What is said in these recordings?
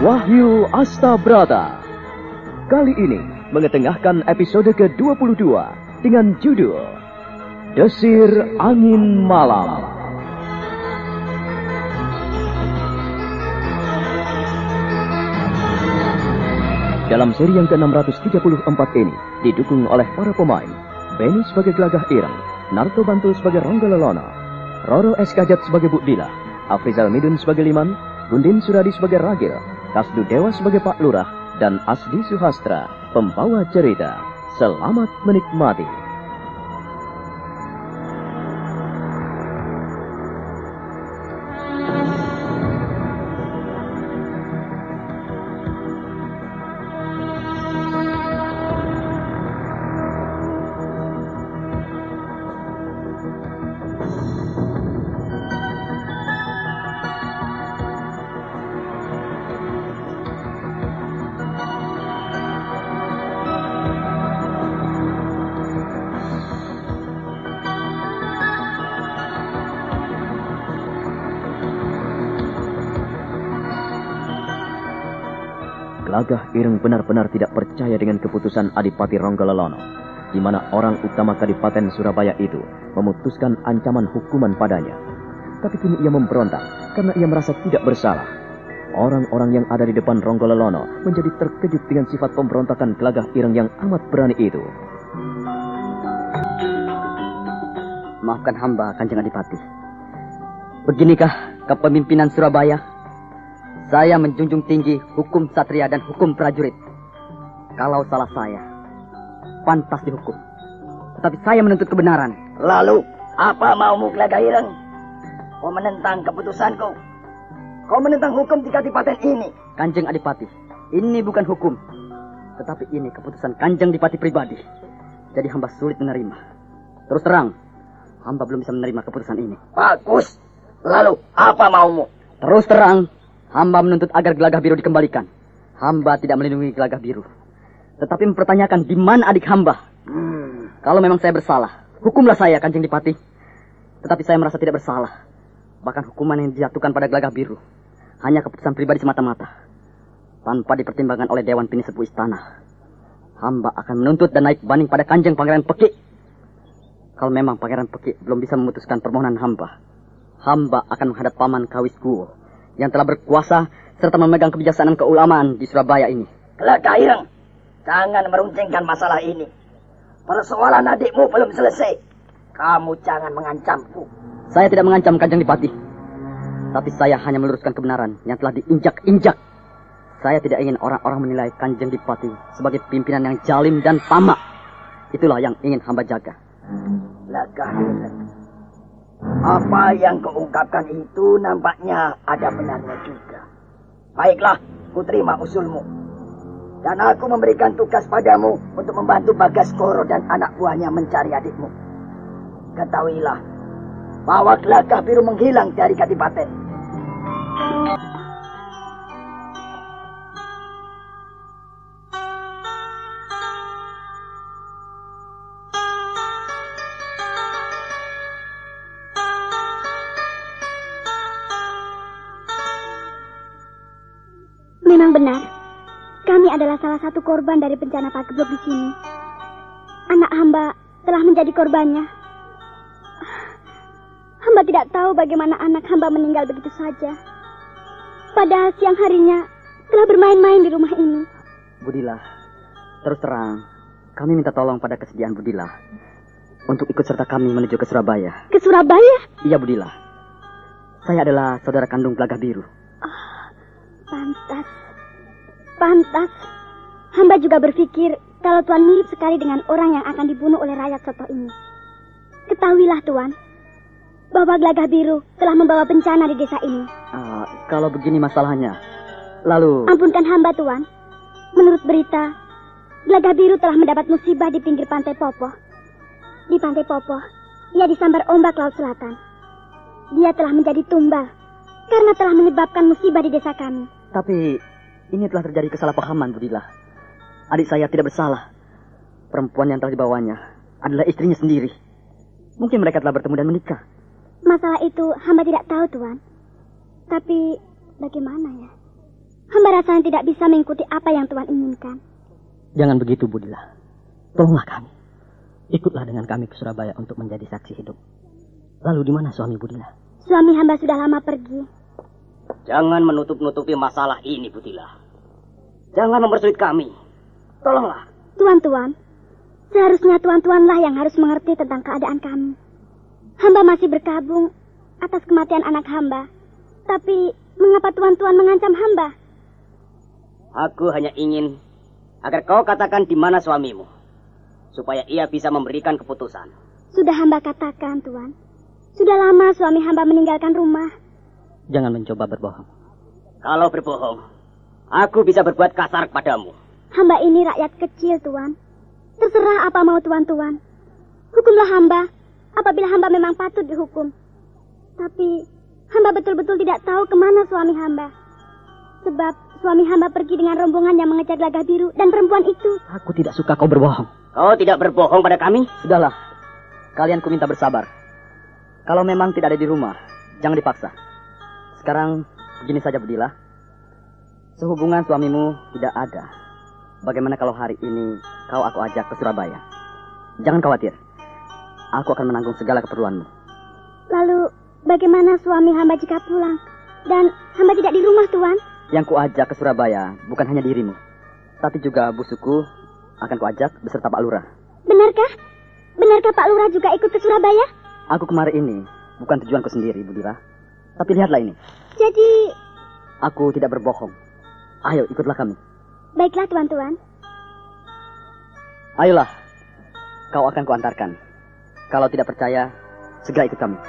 Wahyu Astabrata. Kali ini mengetengahkan episode ke-22 dengan judul Desir Angin Malam. Dalam seri yang ke-634 ini didukung oleh para pemain Benny sebagai Gelagah Ireng, Narto Bantul sebagai Ronggo Lelono, Roro S. Kajat sebagai Bu Dila, Afrizal Midun sebagai Liman, Gundin Suradi sebagai Ragil, Kasdu Dewa sebagai Pak Lurah, dan Asdi Suhastra, pembawa cerita. Selamat menikmati. Gelagah Ireng benar-benar tidak percaya dengan keputusan Adipati Ronggo Lelono, di mana orang utama Kadipaten Surabaya itu memutuskan ancaman hukuman padanya. Tapi kini ia memberontak karena ia merasa tidak bersalah. Orang-orang yang ada di depan Ronggo Lelono menjadi terkejut dengan sifat pemberontakan Gelagah Ireng yang amat berani itu. Maafkan hamba, Kanjeng Adipati. Beginikah kepemimpinan Surabaya? Saya menjunjung tinggi hukum satria dan hukum prajurit. Kalau salah saya, pantas dihukum. Tetapi saya menuntut kebenaran. Lalu, apa maumu, Gelagah Ireng? Kau menentang keputusanku. Kau menentang hukum di Kadipaten ini. Kanjeng Adipati, ini bukan hukum. Tetapi ini keputusan Kanjeng Adipati pribadi. Jadi hamba sulit menerima. Terus terang, hamba belum bisa menerima keputusan ini. Bagus. Lalu, apa maumu? Terus terang, hamba menuntut agar Gelagah Biru dikembalikan. Hamba tidak melindungi Gelagah Biru, tetapi mempertanyakan di mana adik hamba. Kalau memang saya bersalah, hukumlah saya, Kanjeng Adipati. Tetapi saya merasa tidak bersalah. Bahkan hukuman yang dijatuhkan pada Gelagah Biru hanya keputusan pribadi semata-mata, tanpa dipertimbangkan oleh Dewan Pini Sepuh Istana. Hamba akan menuntut dan naik banding pada Kanjeng Pangeran Peki. Kalau memang Pangeran Peki belum bisa memutuskan permohonan hamba, hamba akan menghadap Paman Kawis Kuwo yang telah berkuasa serta memegang kebijaksanaan keulamaan di Surabaya ini. Gelagah Ireng, jangan meruncingkan masalah ini. Persoalan adikmu belum selesai. Kamu jangan mengancamku. Saya tidak mengancam, Kanjeng Adipati. Tapi saya hanya meluruskan kebenaran yang telah diinjak-injak. Saya tidak ingin orang-orang menilai Kanjeng Adipati sebagai pimpinan yang jalim dan tamak. Itulah yang ingin hamba jaga. Gelagah Ireng, apa yang kau ungkapkan itu nampaknya ada benarnya juga. Baiklah, ku terima usulmu. Dan aku memberikan tugas padamu untuk membantu Bagaskoro dan anak buahnya mencari adikmu. Ketahuilah bahwa Gelagah Biru menghilang dari Kadipaten. Memang benar, kami adalah salah satu korban dari bencana Pagebluk di sini. Anak hamba telah menjadi korbannya. Hamba tidak tahu bagaimana anak hamba meninggal begitu saja. Padahal siang harinya telah bermain-main di rumah ini. Budila, terus terang, kami minta tolong pada kesediaan Budila untuk ikut serta kami menuju ke Surabaya. Ke Surabaya? Iya, Budila. Saya adalah saudara kandung Gelagah Biru. Pantas. Hamba juga berpikir kalau Tuan mirip sekali dengan orang yang akan dibunuh oleh rakyat soto ini. Ketahuilah, Tuan, bahwa Gelagah Biru telah membawa bencana di desa ini. Kalau begini masalahnya, lalu... Ampunkan hamba, Tuan. Menurut berita, Gelagah Biru telah mendapat musibah di pinggir Pantai Popoh. Di Pantai Popoh, ia disambar ombak laut selatan. Dia telah menjadi tumbal karena telah menyebabkan musibah di desa kami. Tapi ini telah terjadi kesalahpahaman, Budila. Adik saya tidak bersalah. Perempuan yang telah dibawanya adalah istrinya sendiri. Mungkin mereka telah bertemu dan menikah. Masalah itu hamba tidak tahu, Tuan. Tapi bagaimana ya? Hamba hamba rasanya tidak bisa mengikuti apa yang Tuan inginkan. Jangan begitu, Budila. Tolonglah kami. Ikutlah dengan kami ke Surabaya untuk menjadi saksi hidup. Lalu di mana suami Budila? Suami hamba sudah lama pergi. Jangan menutup-nutupi masalah ini, Budila. Jangan mempersulit kami. Tolonglah. Tuan-tuan, seharusnya tuan-tuanlah yang harus mengerti tentang keadaan kami. Hamba masih berkabung atas kematian anak hamba. Tapi mengapa tuan-tuan mengancam hamba? Aku hanya ingin agar kau katakan di mana suamimu, supaya ia bisa memberikan keputusan. Sudah hamba katakan, Tuan. Sudah lama suami hamba meninggalkan rumah. Jangan mencoba berbohong. Kalau berbohong, aku bisa berbuat kasar kepadamu. Hamba ini rakyat kecil, Tuan. Terserah apa mau tuan-tuan. Hukumlah hamba apabila hamba memang patut dihukum. Tapi hamba betul-betul tidak tahu kemana suami hamba. Sebab suami hamba pergi dengan rombongan yang mengejar Gelagah Biru dan perempuan itu. Aku tidak suka kau berbohong. Kau tidak berbohong pada kami? Sudahlah. Kalian ku minta bersabar. Kalau memang tidak ada di rumah, jangan dipaksa. Sekarang begini saja, Budila. Sehubungan suamimu tidak ada, bagaimana kalau hari ini kau aku ajak ke Surabaya? Jangan khawatir. Aku akan menanggung segala keperluanmu. Lalu bagaimana suami hamba jika pulang? Dan hamba tidak di rumah, Tuan? Yang ku ajak ke Surabaya bukan hanya dirimu, tapi juga busuku akan ku ajak beserta Pak Lurah. Benarkah? Benarkah Pak Lurah juga ikut ke Surabaya? Aku kemarin ini bukan tujuanku sendiri, Budila. Tapi lihatlah ini. Jadi... Aku tidak berbohong. Ayo, ikutlah kami. Baiklah, tuan-tuan. Ayolah. Kau akan kuantarkan. Kalau tidak percaya, segera ikut kami.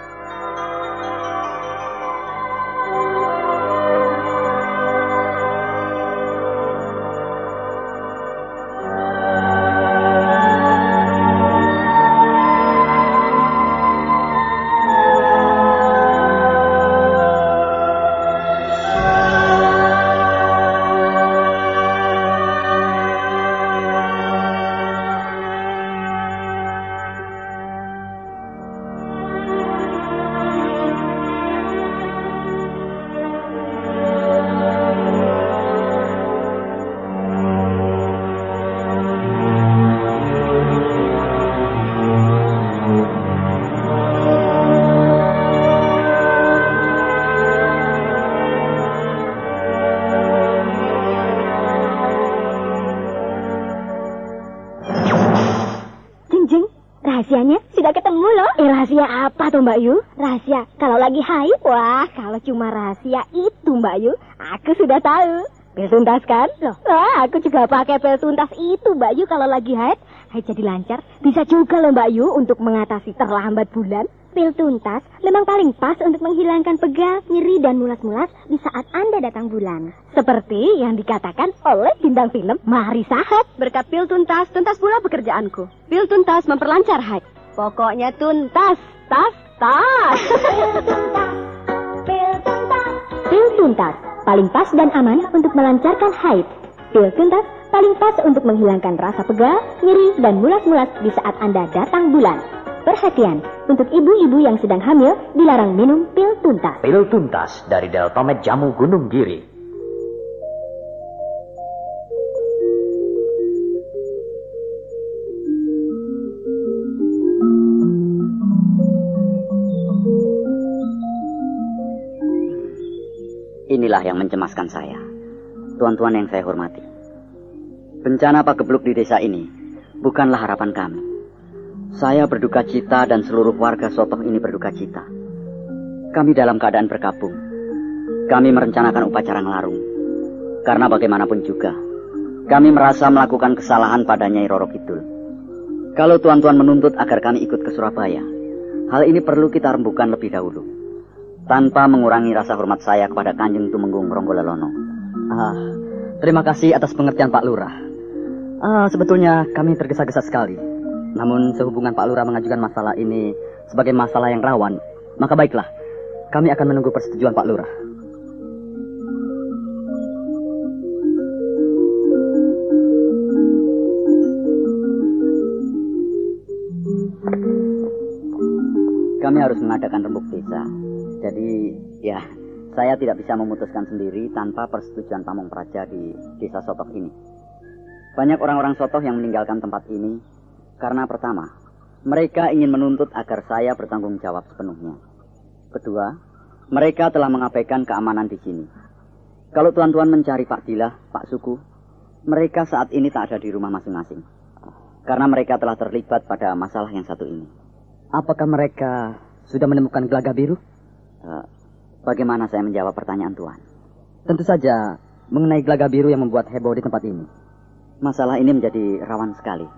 Rahasianya sudah ketemu loh. Rahasia apa tuh Mbak Yu? Rahasia kalau lagi haid. Wah, kalau cuma rahasia itu Mbak Yu, aku sudah tahu. Pil tuntas kan? Loh, aku juga pakai pil tuntas itu Mbak Yu kalau lagi haid. Haid jadi lancar. Bisa juga loh Mbak Yu untuk mengatasi terlambat bulan. Pil tuntas memang paling pas untuk menghilangkan pegal, nyeri, dan mulas-mulas di saat Anda datang bulan. Seperti yang dikatakan oleh bintang film Mari Sahat. Berkat pil tuntas, tuntas pula pekerjaanku. Pil tuntas memperlancar haid. Pokoknya tuntas, tas. Pil tuntas, pil tuntas. Pil tuntas, paling pas dan aman untuk melancarkan haid. Pil tuntas, paling pas untuk menghilangkan rasa pegal, nyeri, dan mulas-mulas di saat Anda datang bulan. Perhatian, untuk ibu-ibu yang sedang hamil, dilarang minum pil tuntas. Pil tuntas dari Deltomed Jamu Gunung Giri. Inilah yang mencemaskan saya. Tuan-tuan yang saya hormati. Bencana pagebluk di desa ini bukanlah harapan kami. Saya berduka cita dan seluruh warga Sotoh ini berduka cita. Kami dalam keadaan berkabung. Kami merencanakan upacara ngelarung. Karena bagaimanapun juga, kami merasa melakukan kesalahan pada Nyai Roro Kidul. Kalau tuan-tuan menuntut agar kami ikut ke Surabaya, hal ini perlu kita rembukan lebih dahulu. Tanpa mengurangi rasa hormat saya kepada Kanjeng Tumenggung Ronggolelono. Terima kasih atas pengertian Pak Lurah. Sebetulnya kami tergesa-gesa sekali. Namun sehubungan Pak Lurah mengajukan masalah ini sebagai masalah yang rawan, maka baiklah, kami akan menunggu persetujuan Pak Lurah. Kami harus mengadakan rembuk desa. Jadi, ya, Saya tidak bisa memutuskan sendiri tanpa persetujuan pamong praja di desa Sotoh ini. Banyak orang-orang Sotoh yang meninggalkan tempat ini karena pertama, mereka ingin menuntut agar saya bertanggung jawab sepenuhnya. Kedua, mereka telah mengabaikan keamanan di sini. Kalau tuan-tuan mencari Pak Dilah, Pak Suku, mereka saat ini tak ada di rumah masing-masing. Karena mereka telah terlibat pada masalah yang satu ini. Apakah mereka sudah menemukan Gelagah Biru? Bagaimana saya menjawab pertanyaan Tuan? Tentu saja mengenai Gelagah Biru yang membuat heboh di tempat ini. Masalah ini menjadi rawan sekali.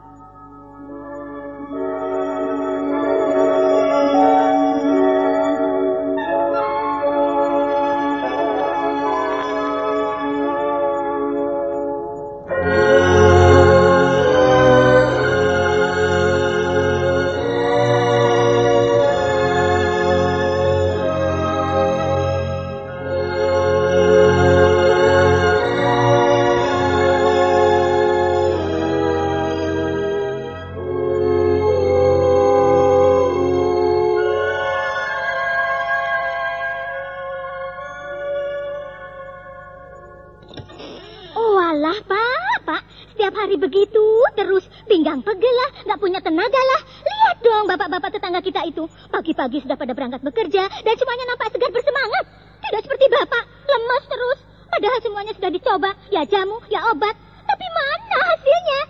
Pagi-pagi sudah pada berangkat bekerja dan semuanya nampak segar bersemangat. Tidak seperti Bapak, lemas terus. Padahal semuanya sudah dicoba, ya jamu, ya obat. Tapi mana hasilnya?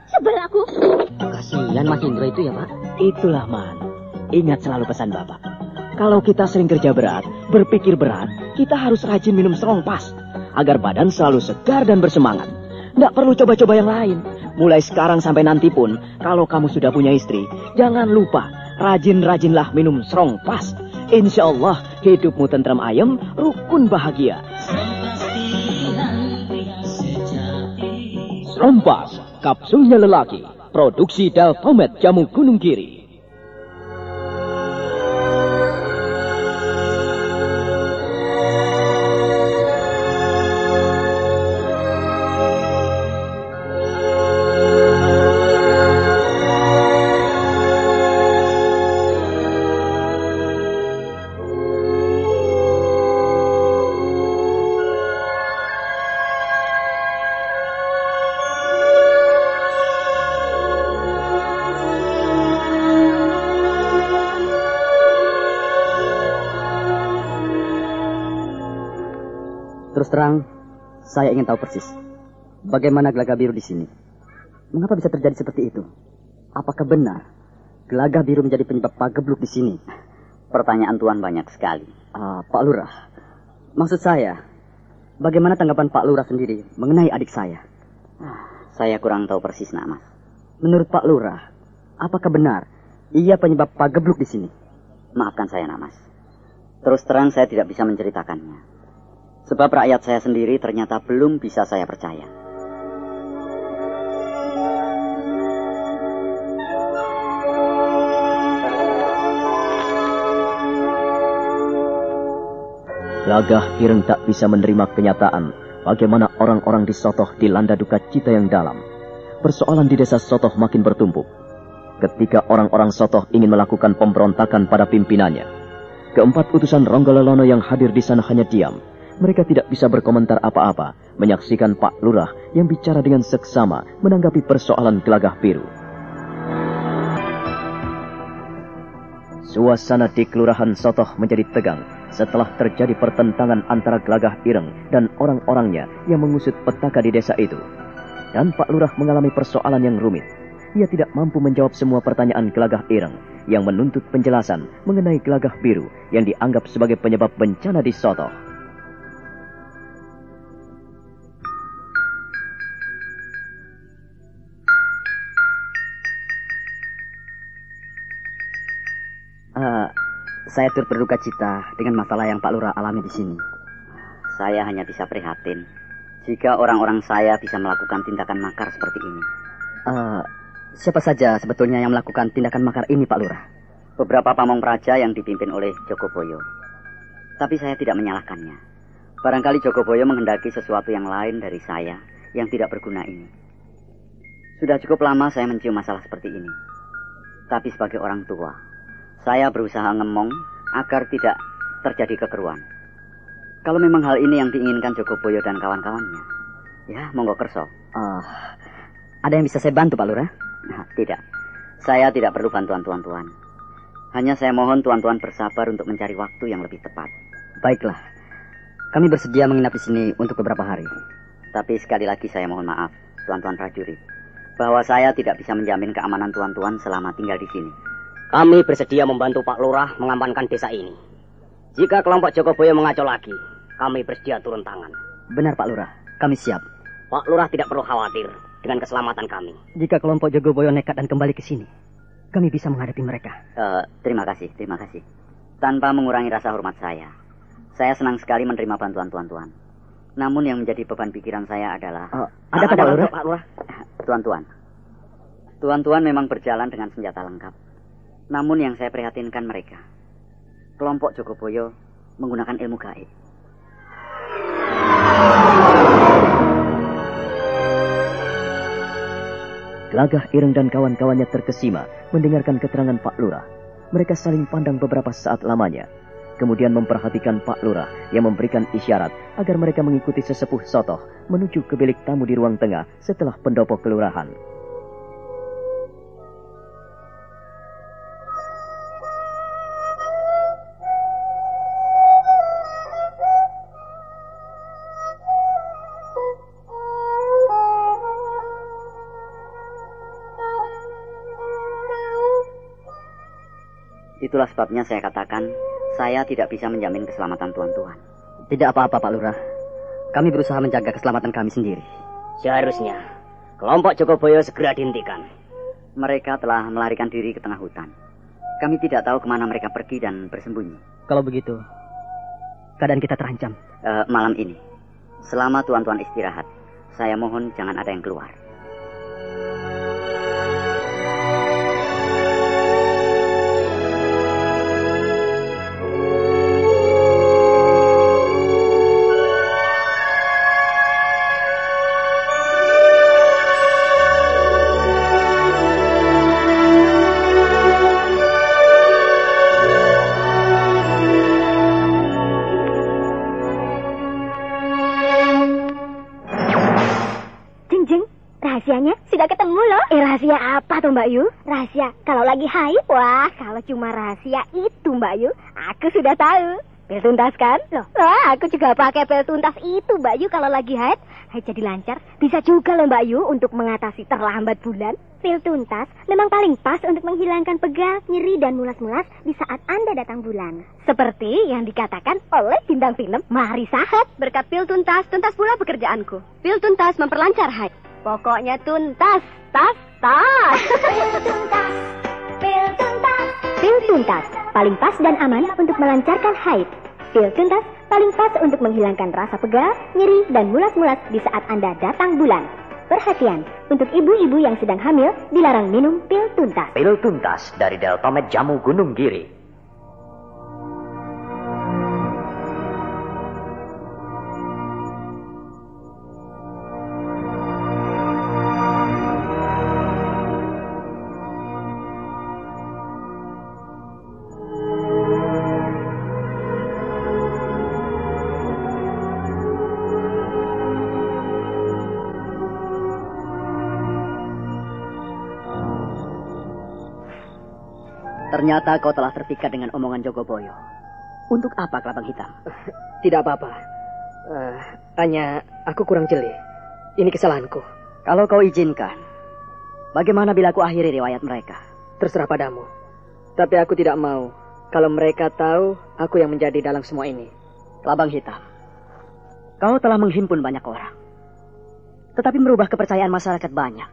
Sebel aku. Kasihan Mas Indra itu ya, Pak. Itulah, Man. Ingat selalu pesan Bapak. Kalau kita sering kerja berat, berpikir berat, kita harus rajin minum strong pas agar badan selalu segar dan bersemangat. Nggak perlu coba-coba yang lain. Mulai sekarang sampai nanti pun, kalau kamu sudah punya istri, jangan lupa rajin-rajinlah minum strong pas. Insya Allah hidupmu tentram ayem, rukun bahagia. Strong pas, kapsulnya lelaki, produksi Deltomet Jamu Gunung Kiri. Terus terang, saya ingin tahu persis bagaimana Gelagah Biru di sini. Mengapa bisa terjadi seperti itu? Apakah benar Gelagah Biru menjadi penyebab pagebluk di sini? Pertanyaan Tuan banyak sekali. Pak Lurah, maksud saya, bagaimana tanggapan Pak Lurah sendiri mengenai adik saya? Saya kurang tahu persis, nak, Mas. Menurut Pak Lurah, apakah benar ia penyebab pagebluk di sini? Maafkan saya, nak, Mas. Terus terang saya tidak bisa menceritakannya. Sebab rakyat saya sendiri ternyata belum bisa saya percaya. Gelagah Ireng tak bisa menerima kenyataan bagaimana orang-orang di Sotoh dilanda duka cita yang dalam. Persoalan di desa Sotoh makin bertumpuk. Ketika orang-orang Sotoh ingin melakukan pemberontakan pada pimpinannya, keempat utusan Ronggololono yang hadir di sana hanya diam. Mereka tidak bisa berkomentar apa-apa, menyaksikan Pak Lurah yang bicara dengan seksama menanggapi persoalan Gelagah Biru. Suasana di Kelurahan Sotoh menjadi tegang setelah terjadi pertentangan antara Gelagah Ireng dan orang-orangnya yang mengusut petaka di desa itu. Dan Pak Lurah mengalami persoalan yang rumit. Ia tidak mampu menjawab semua pertanyaan Gelagah Ireng yang menuntut penjelasan mengenai Gelagah Biru yang dianggap sebagai penyebab bencana di Sotoh. Saya turut berduka cita dengan masalah yang Pak Lurah alami di sini. Saya hanya bisa prihatin jika orang-orang saya bisa melakukan tindakan makar seperti ini. Siapa saja sebetulnya yang melakukan tindakan makar ini, Pak Lurah? Beberapa pamong praja yang dipimpin oleh Jogoboyo. Tapi saya tidak menyalahkannya. Barangkali Jogoboyo menghendaki sesuatu yang lain dari saya yang tidak berguna ini. Sudah cukup lama saya mencium masalah seperti ini. Tapi sebagai orang tua, saya berusaha ngemong agar tidak terjadi kekeruan. Kalau memang hal ini yang diinginkan Jogoboyo dan kawan-kawannya, ya monggo kerso. Ada yang bisa saya bantu, Pak Lurah? Nah, tidak. Saya tidak perlu bantuan tuan-tuan. Hanya saya mohon tuan-tuan bersabar untuk mencari waktu yang lebih tepat. Baiklah. Kami bersedia menginap di sini untuk beberapa hari. Tapi sekali lagi saya mohon maaf, tuan-tuan prajurit, bahwa saya tidak bisa menjamin keamanan tuan-tuan selama tinggal di sini. Kami bersedia membantu Pak Lurah mengamankan desa ini. Jika kelompok Jogoboyo mengacau lagi, kami bersedia turun tangan. Benar, Pak Lurah. Kami siap. Pak Lurah tidak perlu khawatir dengan keselamatan kami. Jika kelompok Jogoboyo nekat dan kembali ke sini, kami bisa menghadapi mereka. Terima kasih. Tanpa mengurangi rasa hormat saya senang sekali menerima bantuan tuan-tuan. Namun yang menjadi beban pikiran saya adalah... ada apa, Pak Lurah? Tuan-tuan memang berjalan dengan senjata lengkap. Namun yang saya prihatinkan mereka. Kelompok Jogoboyo menggunakan ilmu gaib. Glagah Ireng dan kawan-kawannya terkesima mendengarkan keterangan Pak Lurah. Mereka saling pandang beberapa saat lamanya. Kemudian memperhatikan Pak Lurah yang memberikan isyarat agar mereka mengikuti sesepuh Sotoh menuju ke bilik tamu di ruang tengah setelah pendopo kelurahan. Itulah sebabnya saya katakan, saya tidak bisa menjamin keselamatan tuan-tuan. Tidak apa-apa, Pak Lurah. Kami berusaha menjaga keselamatan kami sendiri. Seharusnya kelompok Jogoboyo segera dihentikan. Mereka telah melarikan diri ke tengah hutan. Kami tidak tahu kemana mereka pergi dan bersembunyi. Kalau begitu, keadaan kita terancam. Malam ini, selama tuan-tuan istirahat, saya mohon jangan ada yang keluar. Rahasia apa tuh Mbak Yu? Rahasia kalau lagi haid? Wah, kalau cuma rahasia itu Mbak Yu, aku sudah tahu. Pil tuntas kan? Loh, aku juga pakai pil tuntas itu Mbak Yu kalau lagi haid. Haid jadi lancar. Bisa juga loh Mbak Yu untuk mengatasi terlambat bulan. Pil tuntas memang paling pas untuk menghilangkan pegal, nyeri dan mulas-mulas di saat Anda datang bulan. Seperti yang dikatakan oleh bintang film Mari Sahat. Berkat pil tuntas, tuntas pula pekerjaanku. Pil tuntas memperlancar haid. Pokoknya tuntas, tas. Pil tuntas, paling pas dan aman untuk melancarkan haid. Pil tuntas paling pas untuk menghilangkan rasa pegal, nyeri, dan mulas-mulas di saat Anda datang bulan. Perhatian, untuk ibu-ibu yang sedang hamil, dilarang minum pil tuntas. Pil tuntas dari Deltomed Jamu Gunung Giri. Ternyata kau telah terpikat dengan omongan Jogoboyo. Untuk apa kelabang hitam? Tidak apa-apa. Hanya aku kurang jeli. Ini kesalahanku. Kalau kau izinkan, bagaimana bila aku akhiri riwayat mereka? Terserah padamu. Tapi aku tidak mau kalau mereka tahu aku yang menjadi dalang semua ini. Kelabang hitam, kau telah menghimpun banyak orang. Tetapi merubah kepercayaan masyarakat banyak.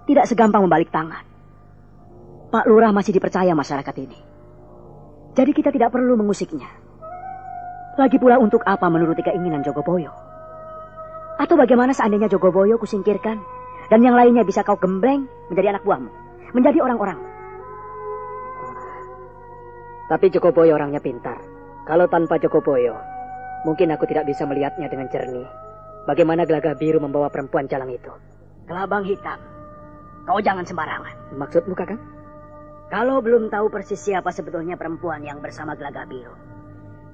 Tidak segampang membalik tangan. Pak Lurah masih dipercaya masyarakat ini. Jadi kita tidak perlu mengusiknya. Lagi pula untuk apa menuruti keinginan Jogoboyo? Atau bagaimana seandainya Jogoboyo kusingkirkan dan yang lainnya bisa kau gembleng menjadi anak buahmu, menjadi orang-orang? Tapi Jogoboyo orangnya pintar. Kalau tanpa Jogoboyo, mungkin aku tidak bisa melihatnya dengan jernih. Bagaimana Gelagah Biru membawa perempuan jalang itu? Kelabang hitam, kau jangan sembarangan. Maksudmu, Kakang? Kalau belum tahu persis siapa sebetulnya perempuan yang bersama Gelagah Biru.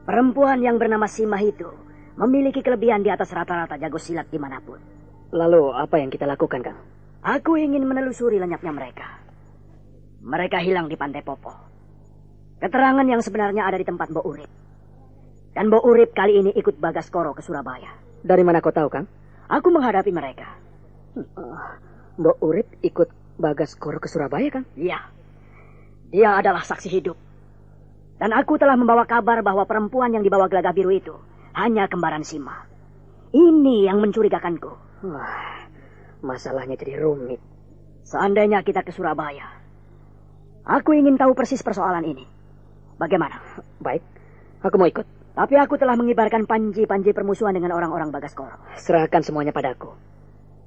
Perempuan yang bernama Simah itu memiliki kelebihan di atas rata-rata jago silat dimanapun. Lalu apa yang kita lakukan, Kang? Aku ingin menelusuri lenyapnya mereka. Mereka hilang di Pantai Popo. Keterangan yang sebenarnya ada di tempat Mbok Urip. Dan Mbok Urip kali ini ikut Bagaskoro ke Surabaya. Dari mana kau tahu, Kang? Aku menghadapi mereka. Mbok Urip ikut Bagaskoro ke Surabaya, Kang? Iya. Dia adalah saksi hidup. Dan aku telah membawa kabar bahwa perempuan yang dibawa Gelagah Biru itu hanya kembaran Sima. Ini yang mencurigakanku. Wah, masalahnya jadi rumit. Seandainya kita ke Surabaya, aku ingin tahu persis persoalan ini. Bagaimana? Baik, aku mau ikut. Tapi aku telah mengibarkan panji-panji permusuhan dengan orang-orang Bagaskoro. Serahkan semuanya padaku.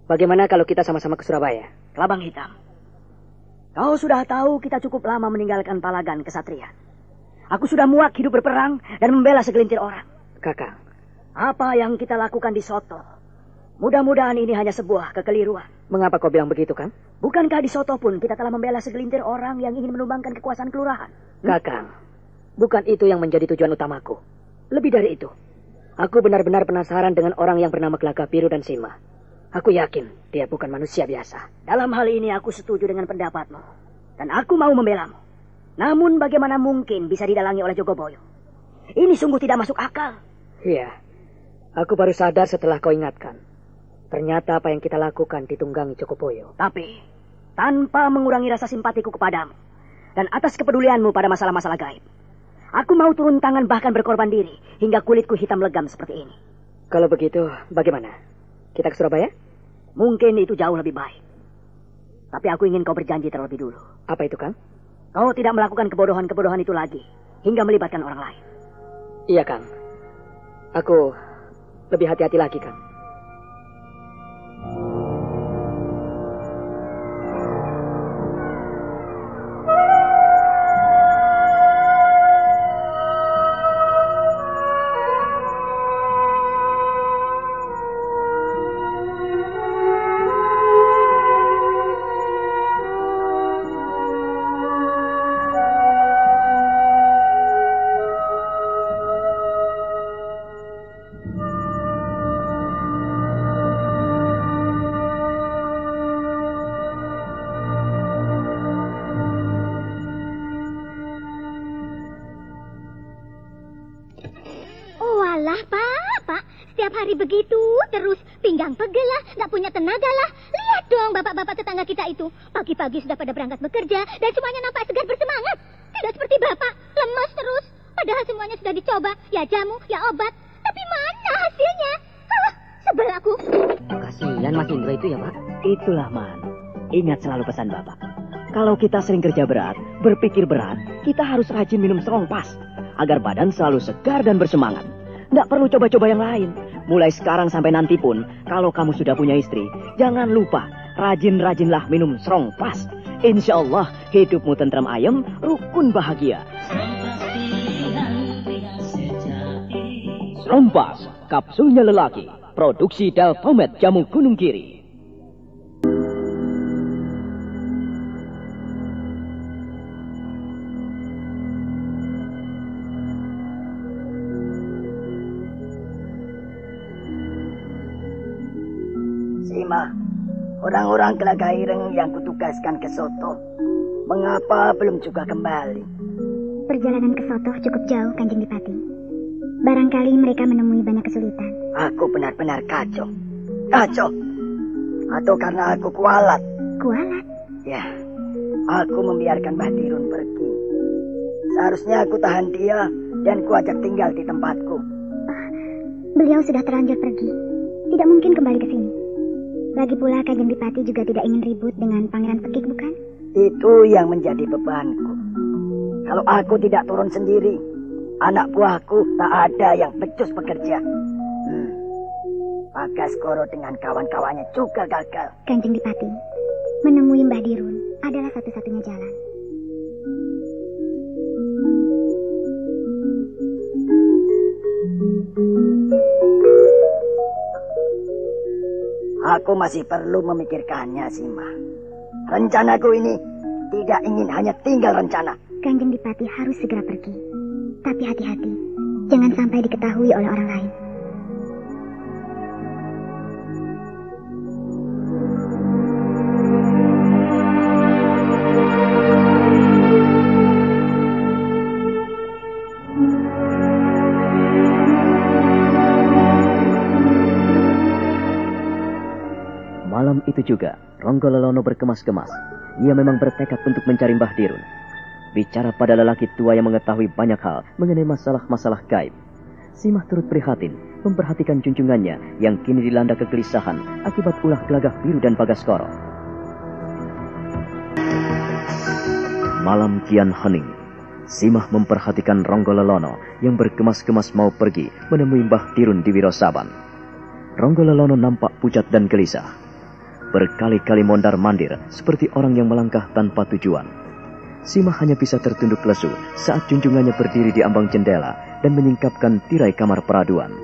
Bagaimana kalau kita sama-sama ke Surabaya? Kelabang Hitam, kau sudah tahu kita cukup lama meninggalkan Palagan Kesatria. Aku sudah muak hidup berperang dan membela segelintir orang. Kakang, apa yang kita lakukan di Soto, mudah-mudahan ini hanya sebuah kekeliruan. mengapa kau bilang begitu, Kang? Bukankah di Soto pun kita telah membela segelintir orang yang ingin menumbangkan kekuasaan kelurahan? Kakang, bukan itu yang menjadi tujuan utamaku. Lebih dari itu, aku benar-benar penasaran dengan orang yang bernama Gelagah Biru dan Sima. Aku yakin dia bukan manusia biasa. Dalam hal ini aku setuju dengan pendapatmu. Dan aku mau membelamu. Namun bagaimana mungkin bisa didalangi oleh Jogoboyo? Ini sungguh tidak masuk akal. Iya, aku baru sadar setelah kau ingatkan. Ternyata apa yang kita lakukan ditunggangi Jogoboyo. Tapi, tanpa mengurangi rasa simpatiku kepadamu. Dan atas kepedulianmu pada masalah-masalah gaib. Aku mau turun tangan bahkan berkorban diri. Hingga kulitku hitam legam seperti ini. Kalau begitu, bagaimana? Kita ke Surabaya? Mungkin itu jauh lebih baik. Tapi aku ingin kau berjanji terlebih dulu. Apa itu, Kang? Kau tidak melakukan kebodohan-kebodohan itu lagi. Hingga melibatkan orang lain. Iya, Kang. Aku lebih hati-hati lagi, Kang. Begitu terus, pinggang pegel lah, nggak punya tenaga lah. Lihat dong bapak-bapak tetangga kita itu. Pagi-pagi sudah pada berangkat bekerja dan semuanya nampak segar bersemangat. Tidak seperti bapak, lemas terus. Padahal semuanya sudah dicoba, ya jamu, ya obat. Tapi mana hasilnya? Sebel aku. Kasihan Mas Indra itu ya, Pak. Itulah, Man. Ingat selalu pesan Bapak. Kalau kita sering kerja berat, berpikir berat, kita harus rajin minum strong pas. Agar badan selalu segar dan bersemangat. Nggak perlu coba-coba yang lain. Mulai sekarang sampai nanti pun, kalau kamu sudah punya istri, jangan lupa, rajin-rajinlah minum strong pas. Insya Allah, hidupmu tentram ayem, rukun bahagia. Strong pas, kapsulnya lelaki. Produksi Deltomed Jamu Gunung Kiri. Sima, orang-orang Gelagah Ireng yang kutugaskan ke Soto, mengapa belum juga kembali? Perjalanan ke Soto cukup jauh, Kanjeng Dipati. Barangkali mereka menemui banyak kesulitan. Aku benar-benar kacau. Kacau? Atau karena aku kualat? Kualat? Ya, aku membiarkan Mbah Dirun pergi. Seharusnya aku tahan dia dan kuajak tinggal di tempatku. Beliau sudah terlanjur pergi. Tidak mungkin kembali ke sini. Lagi pula Kanjeng Dipati juga tidak ingin ribut dengan Pangeran Pekik, bukan? Itu yang menjadi bebanku. Kalau aku tidak turun sendiri, anak buahku tak ada yang becus bekerja. Bagaskoro dengan kawan-kawannya juga gagal. Kanjeng Dipati, menemui Mbah Dirun adalah satu-satunya jalan. Aku masih perlu memikirkannya, Sima. Rencanaku ini tidak ingin hanya tinggal rencana. Kanjeng Dipati harus segera pergi. Tapi hati-hati, jangan sampai diketahui oleh orang lain. Malam itu juga, Ronggololono berkemas-kemas. Ia memang bertekad untuk mencari Mbah Dirun. Bicara pada lelaki tua yang mengetahui banyak hal mengenai masalah-masalah gaib. Simah turut prihatin, memperhatikan junjungannya yang kini dilanda kegelisahan akibat ulah Gelagah Biru dan Bagaskoro. Malam kian hening. Simah memperhatikan Ronggololono yang berkemas-kemas mau pergi menemui Mbah Dirun di Wirosaban. Ronggololono nampak pucat dan gelisah. Berkali-kali mondar-mandir seperti orang yang melangkah tanpa tujuan. Simah hanya bisa tertunduk lesu saat junjungannya berdiri di ambang jendela dan menyingkapkan tirai kamar peraduan.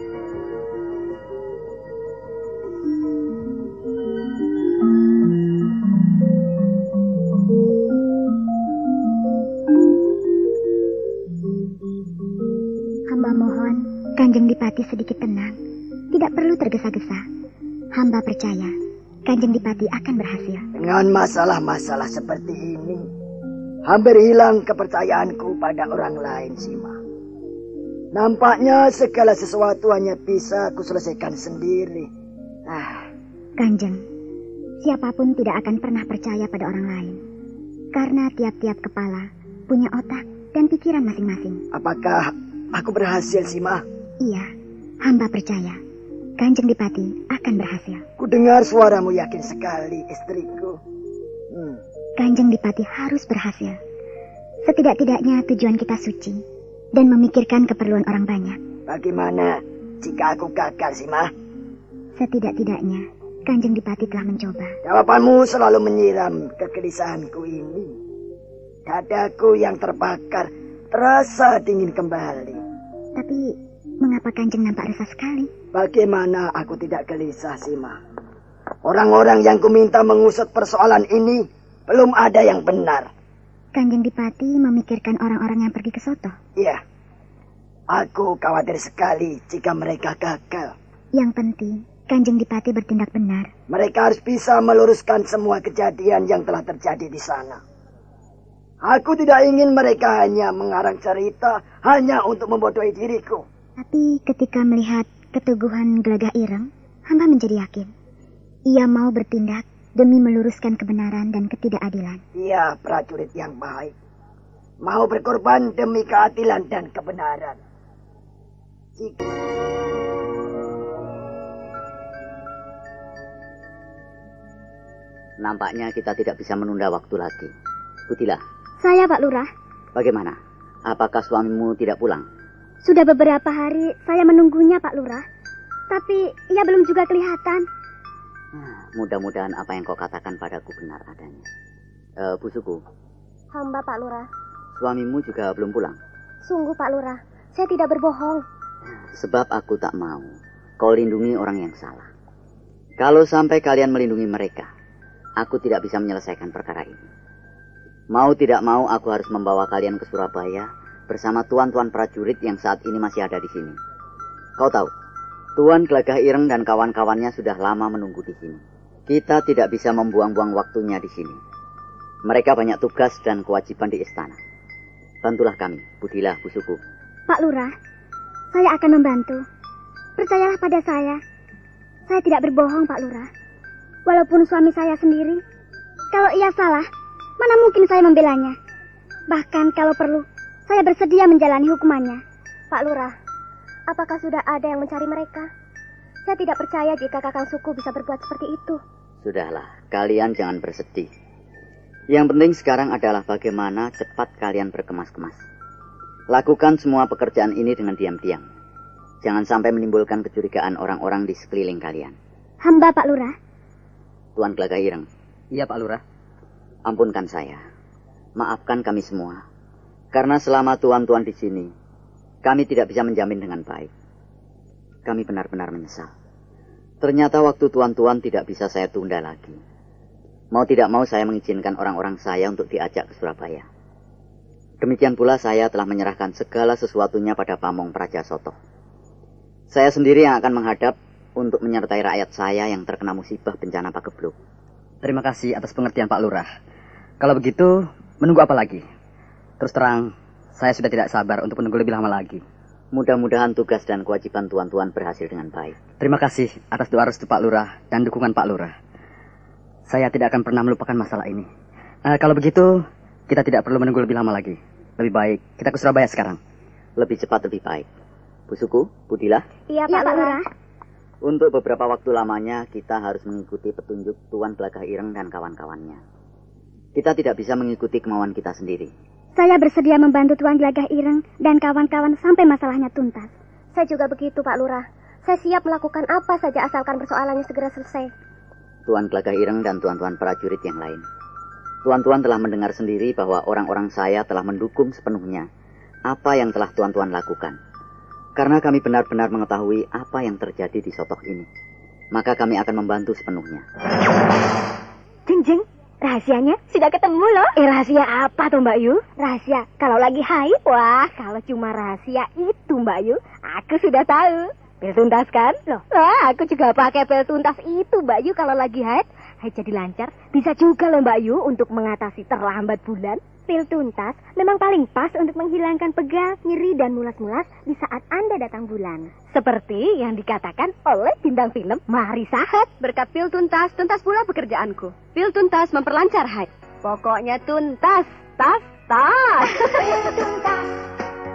Hamba mohon, Kanjeng Dipati sedikit tenang. Tidak perlu tergesa-gesa. Hamba percaya, Kanjeng Dipati akan berhasil. Dengan masalah-masalah seperti ini, hampir hilang kepercayaanku pada orang lain, Simah. Nampaknya segala sesuatu hanya bisa kuselesaikan sendiri. Kanjeng, siapapun tidak akan pernah percaya pada orang lain. Karena tiap-tiap kepala punya otak dan pikiran masing-masing. Apakah aku berhasil, Simah? Iya, hamba percaya. Kanjeng Dipati akan berhasil. Ku dengar suaramu yakin sekali, istriku. Kanjeng Dipati harus berhasil. Setidak-tidaknya tujuan kita suci dan memikirkan keperluan orang banyak. Bagaimana jika aku gagal, Simah? Setidak-tidaknya Kanjeng Dipati telah mencoba. Jawabanmu selalu menyiram kegelisahanku ini. Dadaku yang terbakar terasa dingin kembali. Tapi mengapa Kanjeng nampak resah sekali? Bagaimana aku tidak gelisah, Simah? Orang-orang yang kuminta mengusut persoalan ini belum ada yang benar. Kanjeng Dipati memikirkan orang-orang yang pergi ke Soto. Iya, aku khawatir sekali jika mereka gagal. Yang penting, Kanjeng Dipati bertindak benar. Mereka harus bisa meluruskan semua kejadian yang telah terjadi di sana. Aku tidak ingin mereka hanya mengarang cerita hanya untuk membodohi diriku. Tapi ketika melihat keteguhan Gelagah Ireng, hamba menjadi yakin. Ia mau bertindak demi meluruskan kebenaran dan ketidakadilan. Ia prajurit yang baik. Mau berkorban demi keadilan dan kebenaran. Nampaknya kita tidak bisa menunda waktu lagi. Putila. Saya, Pak Lurah. Bagaimana? Apakah suamimu tidak pulang? Sudah beberapa hari saya menunggunya, Pak Lurah. Tapi ia belum juga kelihatan. Mudah-mudahan apa yang kau katakan padaku benar adanya. Bu Suku. Hamba, Pak Lurah. Suamimu juga belum pulang? Sungguh, Pak Lurah. Saya tidak berbohong. Sebab aku tak mau kau lindungi orang yang salah. Kalau sampai kalian melindungi mereka, aku tidak bisa menyelesaikan perkara ini. Mau tidak mau aku harus membawa kalian ke Surabaya bersama tuan-tuan prajurit yang saat ini masih ada di sini. Kau tahu, Tuan Gelagah Ireng dan kawan-kawannya sudah lama menunggu di sini. Kita tidak bisa membuang-buang waktunya di sini. Mereka banyak tugas dan kewajiban di istana. Bantulah kami, Budila, Bu Suku. Pak Lurah, saya akan membantu. Percayalah pada saya. Saya tidak berbohong, Pak Lurah. Walaupun suami saya sendiri, kalau ia salah, mana mungkin saya membelanya. Bahkan kalau perlu, saya bersedia menjalani hukumannya. Pak Lurah, apakah sudah ada yang mencari mereka? Saya tidak percaya jika Kakang Suku bisa berbuat seperti itu. Sudahlah, kalian jangan bersedih. Yang penting sekarang adalah bagaimana cepat kalian berkemas-kemas. Lakukan semua pekerjaan ini dengan diam-diam. Jangan sampai menimbulkan kecurigaan orang-orang di sekeliling kalian. Hamba, Pak Lurah. Tuan Gelagah Ireng. Iya, Pak Lurah. Ampunkan saya. Maafkan kami semua. Karena selama tuan-tuan di sini, kami tidak bisa menjamin dengan baik. Kami benar-benar menyesal. Ternyata waktu tuan-tuan tidak bisa saya tunda lagi. Mau tidak mau saya mengizinkan orang-orang saya untuk diajak ke Surabaya. Demikian pula saya telah menyerahkan segala sesuatunya pada Pamong Praja Soto. Saya sendiri yang akan menghadap untuk menyertai rakyat saya yang terkena musibah bencana Pagebluk. Terima kasih atas pengertian, Pak Lurah. Kalau begitu, menunggu apa lagi? Terus terang, saya sudah tidak sabar untuk menunggu lebih lama lagi. Mudah-mudahan tugas dan kewajiban tuan-tuan berhasil dengan baik. Terima kasih atas doa restu Pak Lurah dan dukungan Pak Lurah. Saya tidak akan pernah melupakan masalah ini. Kalau begitu, kita tidak perlu menunggu lebih lama lagi. Lebih baik kita ke Surabaya sekarang. Lebih cepat lebih baik. Bu Suku, Bu Dila. Iya, Pak Lurah. Untuk beberapa waktu lamanya kita harus mengikuti petunjuk Tuan Gelagah Ireng dan kawan-kawannya. Kita tidak bisa mengikuti kemauan kita sendiri. Saya bersedia membantu Tuan Gelagah Ireng dan kawan-kawan sampai masalahnya tuntas. Saya juga begitu, Pak Lurah. Saya siap melakukan apa saja asalkan persoalannya segera selesai. Tuan Gelagah Ireng dan tuan-tuan prajurit yang lain. Tuan-tuan telah mendengar sendiri bahwa orang-orang saya telah mendukung sepenuhnya apa yang telah tuan-tuan lakukan. Karena kami benar-benar mengetahui apa yang terjadi di Sotoh ini, maka kami akan membantu sepenuhnya. Jeng, rahasianya sudah ketemu loh. Rahasia apa tuh Mbak Yu? Rahasia kalau lagi haid. Wah, kalau cuma rahasia itu Mbak Yu, aku sudah tahu. Pil tuntas kan? Loh, aku juga pakai pil tuntas itu Mbak Yu kalau lagi haid. Haid jadi lancar. Bisa juga loh Mbak Yu untuk mengatasi terlambat bulan. Pil tuntas memang paling pas untuk menghilangkan pegal, nyeri, dan mulas-mulas di saat Anda datang bulan. Seperti yang dikatakan oleh bintang film Mari Sahat. Berkat pil tuntas, tuntas pula pekerjaanku. Pil tuntas memperlancar haid. Pokoknya tuntas, tas. Pil tuntas,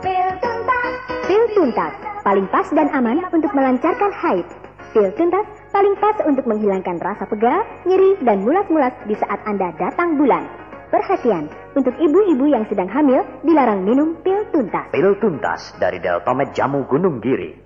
pil tuntas. Pil tuntas, paling pas dan aman untuk melancarkan haid. Pil tuntas paling pas untuk menghilangkan rasa pegal, nyeri, dan mulas-mulas di saat Anda datang bulan. Perhatian, untuk ibu-ibu yang sedang hamil, dilarang minum pil tuntas. Pil tuntas dari Deltomed Jamu Gunung Giri.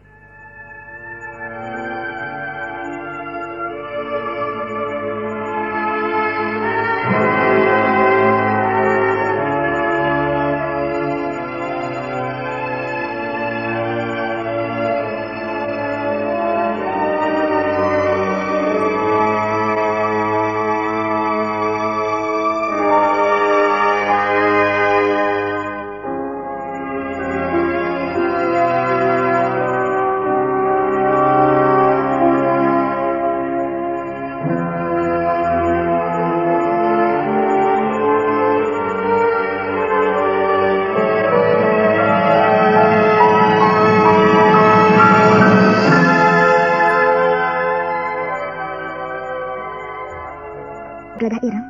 Gelagah Ireng?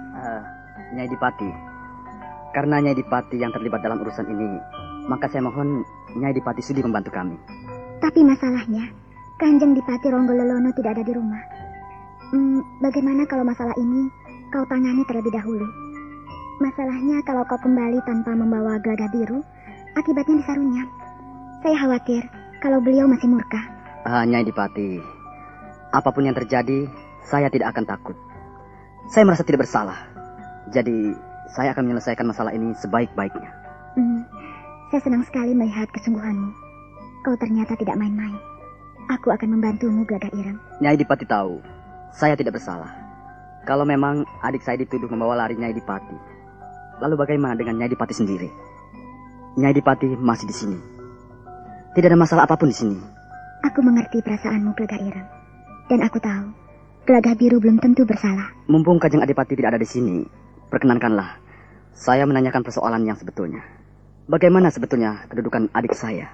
Nyai Dipati. Karena Nyai Dipati yang terlibat dalam urusan ini, maka saya mohon Nyai Dipati sudi membantu kami. Tapi masalahnya, Kanjeng Dipati Ronggololono tidak ada di rumah. Bagaimana kalau masalah ini kau tangani terlebih dahulu? Masalahnya kalau kau kembali tanpa membawa Gelagah Biru, akibatnya bisa runyam. Saya khawatir kalau beliau masih murka. Nyai Dipati, apapun yang terjadi, saya tidak akan takut. Saya merasa tidak bersalah. Jadi, saya akan menyelesaikan masalah ini sebaik-baiknya. Saya senang sekali melihat kesungguhanmu. Kau ternyata tidak main-main. Aku akan membantumu, Gelagah Ireng. Nyai Dipati tahu, saya tidak bersalah. Kalau memang adik saya dituduh membawa lari Nyai Dipati, lalu bagaimana dengan Nyai Dipati sendiri? Nyai Dipati masih di sini. Tidak ada masalah apapun di sini. Aku mengerti perasaanmu, Gelagah Ireng. Dan aku tahu Gelagah Biru belum tentu bersalah. Mumpung Kanjeng Adipati tidak ada di sini, perkenankanlah saya menanyakan persoalan yang sebetulnya. Bagaimana sebetulnya kedudukan adik saya?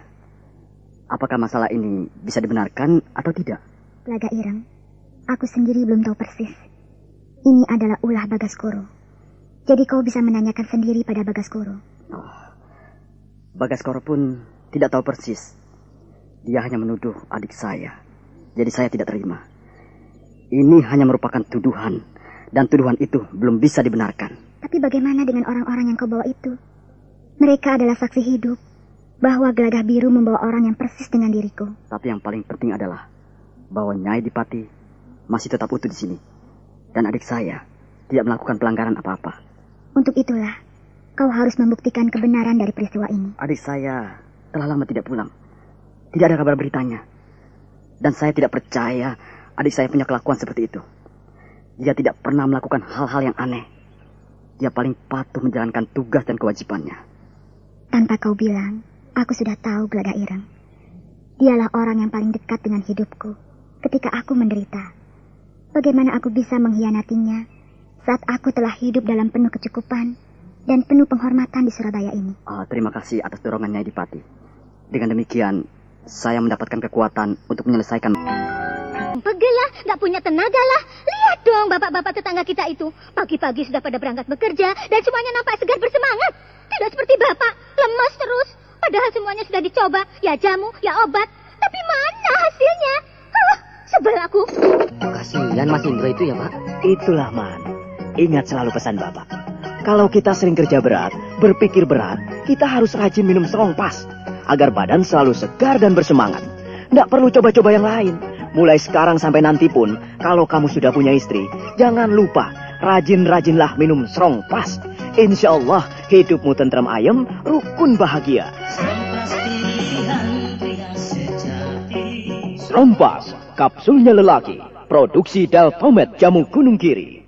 Apakah masalah ini bisa dibenarkan atau tidak? Gelagah Ireng, aku sendiri belum tahu persis. Ini adalah ulah Bagaskoro. Jadi kau bisa menanyakan sendiri pada Bagaskoro. Bagaskoro pun tidak tahu persis. Dia hanya menuduh adik saya. Jadi saya tidak terima. Ini hanya merupakan tuduhan, dan tuduhan itu belum bisa dibenarkan. Tapi bagaimana dengan orang-orang yang kau bawa itu? Mereka adalah saksi hidup bahwa Gelagah Biru membawa orang yang persis dengan diriku. Tapi yang paling penting adalah bahwa Nyai Dipati masih tetap utuh di sini, dan adik saya tidak melakukan pelanggaran apa-apa. Untuk itulah, kau harus membuktikan kebenaran dari peristiwa ini. Adik saya telah lama tidak pulang. Tidak ada kabar beritanya. Dan saya tidak percaya adik saya punya kelakuan seperti itu. Dia tidak pernah melakukan hal-hal yang aneh. Dia paling patuh menjalankan tugas dan kewajibannya. Tanpa kau bilang, aku sudah tahu Gelagah Ireng. Dialah orang yang paling dekat dengan hidupku ketika aku menderita. Bagaimana aku bisa mengkhianatinya saat aku telah hidup dalam penuh kecukupan dan penuh penghormatan di Surabaya ini? Terima kasih atas dorongannya Dipati. Dengan demikian, saya mendapatkan kekuatan untuk menyelesaikan... Pegel lah, gak punya tenaga lah. Lihat dong. dong bapak-bapak tetangga kita itu. Pagi-pagi sudah pada berangkat bekerja dan semuanya nampak segar bersemangat. Tidak seperti bapak, lemas terus. Padahal semuanya sudah dicoba, ya jamu, ya obat. Tapi mana hasilnya? Sebel aku. Kasihan Mas Indro itu ya, Pak. Itulah, Man. Ingat selalu pesan Bapak. Kalau kita sering kerja berat, berpikir berat, kita harus rajin minum Strongpass agar badan selalu segar dan bersemangat. Nggak perlu coba-coba yang lain. Mulai sekarang sampai nanti pun, kalau kamu sudah punya istri, jangan lupa rajin-rajinlah minum Strongpass. Insya Allah hidupmu tentram ayem, rukun bahagia. Strongpass, kapsulnya lelaki, produksi Deltomed Jamu Gunung Kiri.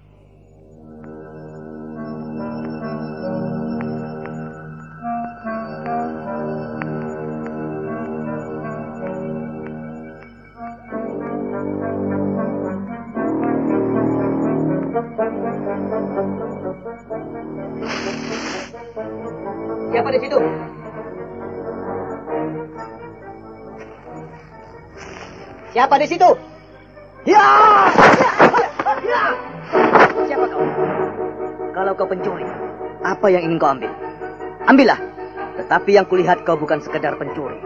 Siapa di situ? Siapa di situ? Ya! Siapa kau? Kalau kau pencuri, apa yang ingin kau ambil? Ambillah. Tetapi yang kulihat kau bukan sekedar pencuri.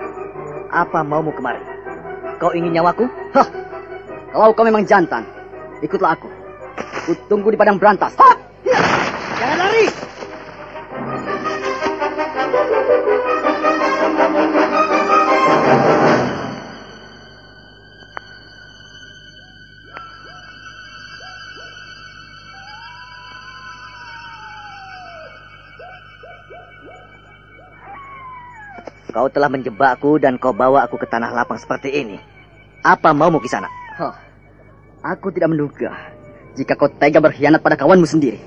Apa maumu kemari? Kau ingin nyawaku? Hah! Kalau kau memang jantan, ikutlah aku. Kutunggu di padang berantas. Hah! Jangan lari! Kau telah menjebakku dan kau bawa aku ke tanah lapang seperti ini. Apa maumu Kisana? Oh, aku tidak menduga jika kau tega berkhianat pada kawanmu sendiri.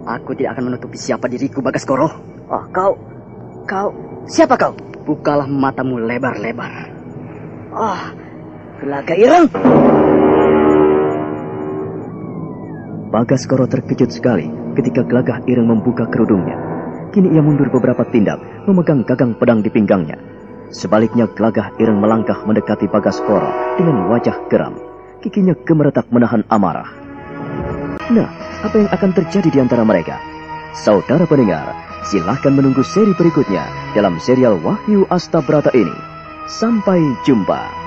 Aku tidak akan menutupi siapa diriku, Bagaskoro. Oh, kau, siapa kau? Bukalah matamu lebar-lebar. Oh, Gelaga Ireng. Bagaskoro terkejut sekali ketika Gelagah Ireng membuka kerudungnya. Kini ia mundur beberapa tindak, memegang gagang pedang di pinggangnya. Sebaliknya Gelagah Ireng melangkah mendekati Bagaskoro dengan wajah geram. Giginya gemeretak menahan amarah. Nah, apa yang akan terjadi di antara mereka? Saudara pendengar, silahkan menunggu seri berikutnya dalam serial Wahyu Astabrata ini. Sampai jumpa.